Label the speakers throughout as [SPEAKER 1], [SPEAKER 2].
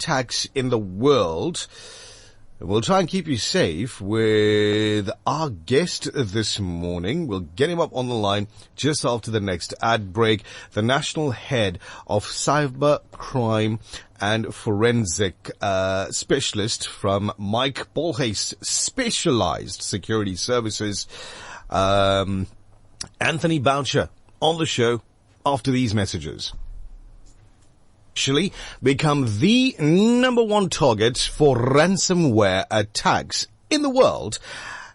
[SPEAKER 1] attacks in the world. We'll try and keep you safe with our guest this morning. We'll get him up on the line just after the next ad break. The national head of cybercrime and forensic specialist from Mike Bolhuis Specialized Security Services, Anthony Boucher, on the show after these messages. Actually become the number one target for ransomware attacks in the world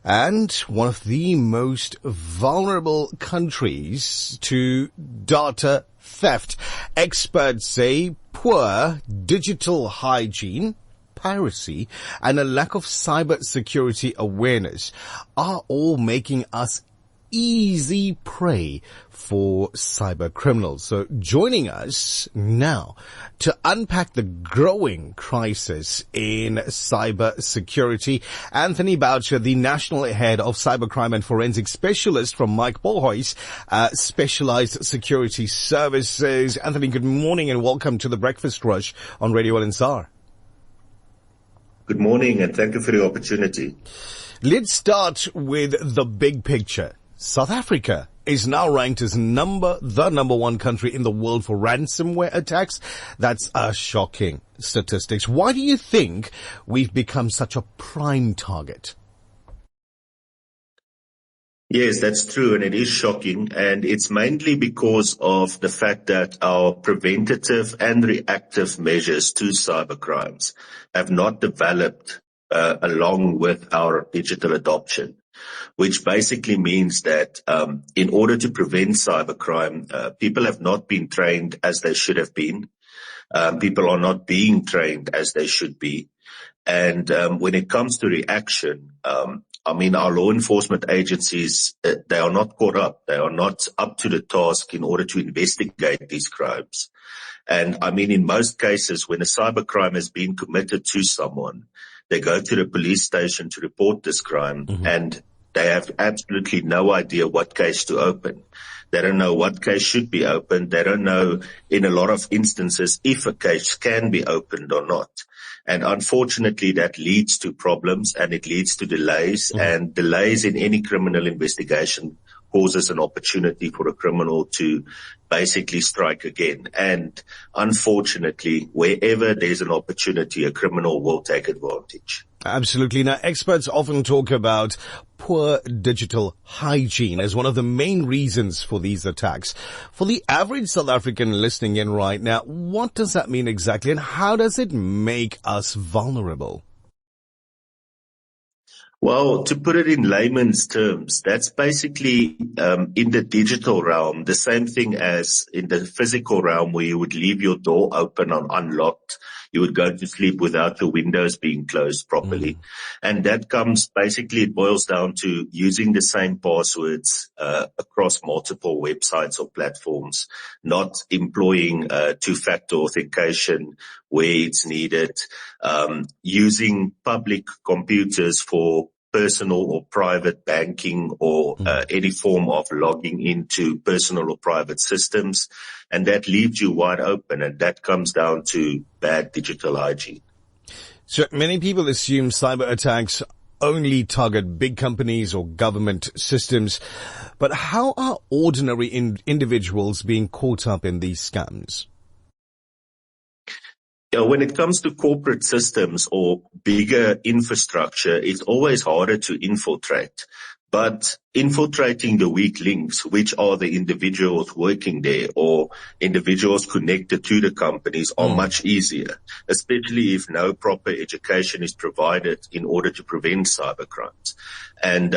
[SPEAKER 1] and one of the most vulnerable countries to data theft. Experts say poor digital hygiene, piracy, and a lack of cyber security awareness are all making us easy prey for cyber criminals. So joining us now to unpack the growing crisis in cyber security, Anthony Boucher, the national head of cybercrime and forensic specialist from Mike Bolhuis Specialized Security Services. Anthony, good morning and welcome to the Breakfast Rush on Radio LNSR.
[SPEAKER 2] Good morning and thank you for the opportunity.
[SPEAKER 1] Let's start with the big picture. South Africa is now ranked as the number one country in the world for ransomware attacks. That's a shocking statistics. Why do you think we've become such a prime target?
[SPEAKER 2] Yes, that's true, and it is shocking, and it's mainly because of the fact that our preventative and reactive measures to cybercrimes have not developed along with our digital adoption, which basically means that in order to prevent cybercrime, people have not been trained as they should have been. People are not being trained as they should be. And when it comes to reaction, our law enforcement agencies, they are not caught up. They are not up to the task in order to investigate these crimes. And in most cases, when a cybercrime has been committed to someone, they go to the police station to report this crime, and they have absolutely no idea what case to open. They don't know what case should be opened. They don't know, in a lot of instances, if a case can be opened or not. And unfortunately, that leads to problems and it leads to delays, and delays in any criminal investigation causes an opportunity for a criminal to basically strike again. And unfortunately, wherever there's an opportunity, a criminal will take advantage.
[SPEAKER 1] Absolutely. Now, experts often talk about poor digital hygiene as one of the main reasons for these attacks. For the average South African listening in right now, what does that mean exactly, and how does it make us vulnerable?
[SPEAKER 2] Well, to put it in layman's terms, that's basically in the digital realm, the same thing as in the physical realm where you would leave your door open and unlocked. You would go to sleep without the windows being closed properly. And that it boils down to using the same passwords across multiple websites or platforms, not employing two-factor authentication where it's needed, using public computers for personal or private banking or any form of logging into personal or private systems. And that leaves you wide open, and that comes down to bad digital hygiene.
[SPEAKER 1] So many people assume cyber attacks only target big companies or government systems. But how are ordinary individuals being caught up in these scams?
[SPEAKER 2] When it comes to corporate systems or bigger infrastructure, it's always harder to infiltrate. But infiltrating the weak links, which are the individuals working there or individuals connected to the companies, are much easier, especially if no proper education is provided in order to prevent cybercrimes. And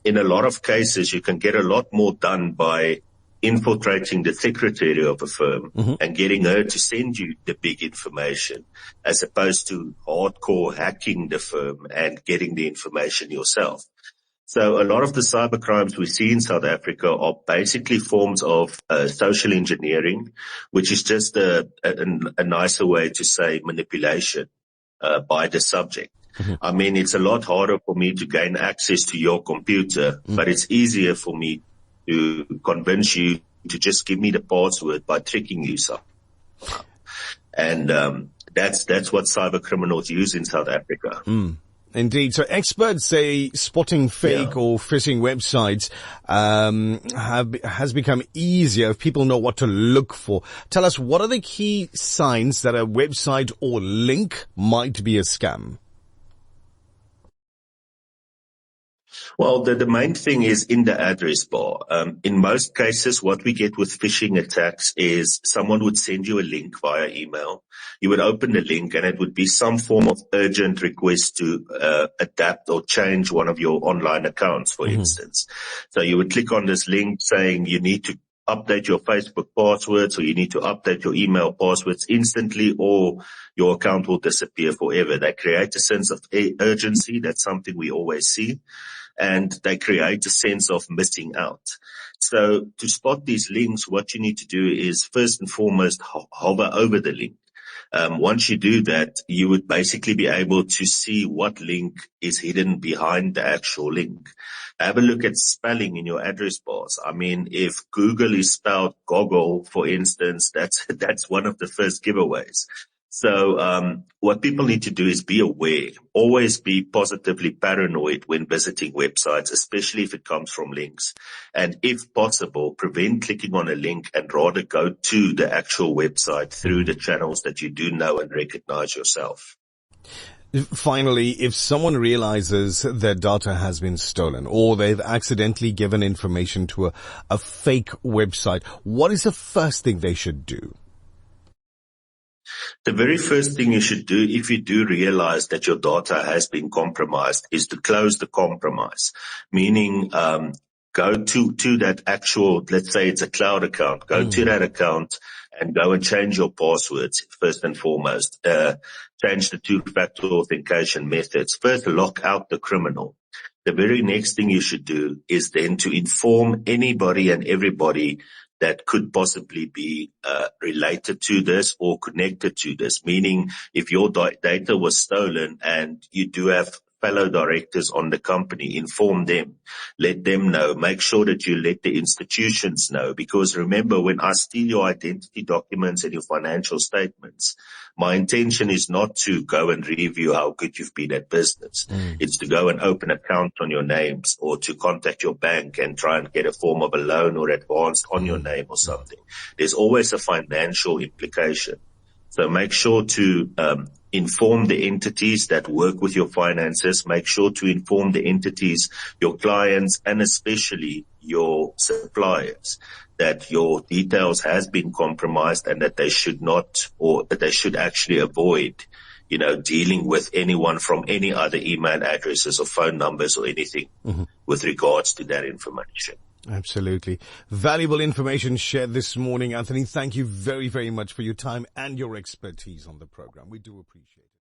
[SPEAKER 2] in a lot of cases, you can get a lot more done by infiltrating the secretary of a firm and getting her to send you the big information, as opposed to hardcore hacking the firm and getting the information yourself. So a lot of the cyber crimes we see in South Africa are basically forms of social engineering, which is just a nicer way to say manipulation by the subject. It's a lot harder for me to gain access to your computer, but it's easier for me to convince you to just give me the password by tricking you some. And That's what cyber criminals use in South Africa.
[SPEAKER 1] Indeed. So experts say spotting fake or phishing websites has become easier if people know what to look for. Tell us, what are the key signs that a website or link might be a scam?
[SPEAKER 2] Well, the main thing is in the address bar. In most cases, what we get with phishing attacks is someone would send you a link via email. You would open the link and it would be some form of urgent request to adapt or change one of your online accounts, for instance. So you would click on this link saying you need to update your Facebook passwords, or you need to update your email passwords instantly, or your account will disappear forever. They create a sense of urgency. That's something we always see. And they create a sense of missing out. So to spot these links, what you need to do is first and foremost hover over the link. Once you do that, you would basically be able to see what link is hidden behind the actual link. Have a look at spelling in your address bars. I mean, if Google is spelled goggle, for instance, that's one of the first giveaways. So what people need to do is be aware, always be positively paranoid when visiting websites, especially if it comes from links. And if possible, prevent clicking on a link and rather go to the actual website through the channels that you do know and recognize yourself.
[SPEAKER 1] Finally, if someone realizes their data has been stolen or they've accidentally given information to a fake website, what is the first thing they should do?
[SPEAKER 2] The very first thing you should do, if you do realize that your data has been compromised, is to close the compromise, meaning go to that actual, let's say it's a cloud account, go to that account and go and change your passwords first and foremost. Change the two-factor authentication methods. First, lock out the criminal. The very next thing you should do is then to inform anybody and everybody that could possibly be related to this or connected to this, meaning if your data was stolen and you do have fellow directors on the company, inform them, let them know, make sure that you let the institutions know, because remember, when I steal your identity documents and your financial statements, my intention is not to go and review how good you've been at business. It's to go and open accounts on your names or to contact your bank and try and get a form of a loan or advance on your name or something. There's always a financial implication. So make sure to inform the entities that work with your finances. Make sure to inform the entities, your clients, and especially your suppliers, that your details has been compromised and that they should not, or that they should actually avoid, dealing with anyone from any other email addresses or phone numbers or anything with regards to that information.
[SPEAKER 1] Absolutely. Valuable information shared this morning, Anthony. Thank you very, very much for your time and your expertise on the program. We do appreciate it.